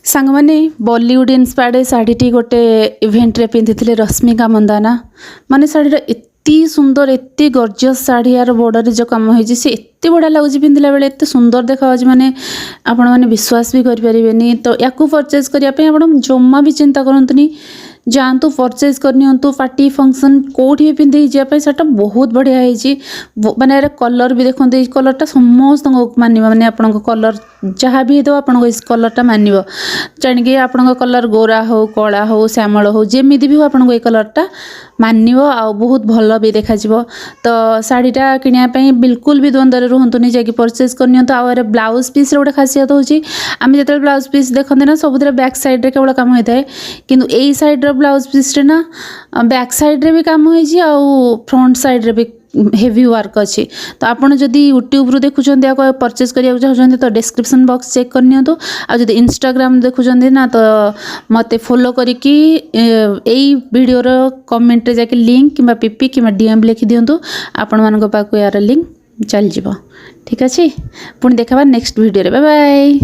सांग माने बॉलीवुड इंस्पायर्ड शाढ़ी गोटे इवेंट रे पिंधि रश्मिका मंदाना माने शाढ़ीर एत्ती सुंदर एत्ती गॉर्जियस शाढ़ी यार बॉर्डर जो काम होइछि से एत्ते बड़ा लगुच पिंधिला बेले एत्ते सुंदर देखा माने आपण माने विश्वास भी करि परिबेनी। तो याकू परचेज करिया पे आपण जम्मा भी चिंता करंतुनी जातु परचेज करनी पार्टी फंक्शन कौटी भी पिंधे जापाई सेटा बहुत बढ़िया है माने कलर भी देखते कलरटा समस्त मान माने आपण कलर जहाँ भी हो आप कलरटा मान जाणिक आपण कलर गोरा हो कला हो श्यामल हो जमी भी हो आपको ये कलरटा मान आ बहुत भल भी देखा तो शाढ़ीटा किणापी बिल्कुल भी द्वंद्व रुहतुनि जाकि परचेज करनी आउ ब्लाउज पीस गोटे खासियत होची आम जो ब्लाउज पीस देखते ना सब बैक साइड केवल कम होता है किंतु यही साइड ब्लाउज पीस रे ना बैक साइड रे भी काम होइछि आउ फ्रंट साइड रे भी हेवी वर्क अच्छी। तो आपड़ जदि यूट्यूब रू देखुं परचेज करने चाहते तो डिस्क्रिप्शन बॉक्स चेक करनी आ जदि इंस्टाग्राम देखुं ना तो मत फॉलो करके यही वीडियोर कमेंट रे जाके लिंक कि पीपी कि डीएम लिखि दिंतु आपण मान पाक यार लिंक चल जाव। ठीक अच्छे पुणी देखा नेक्स्ट वीडियो रे बाय बाय।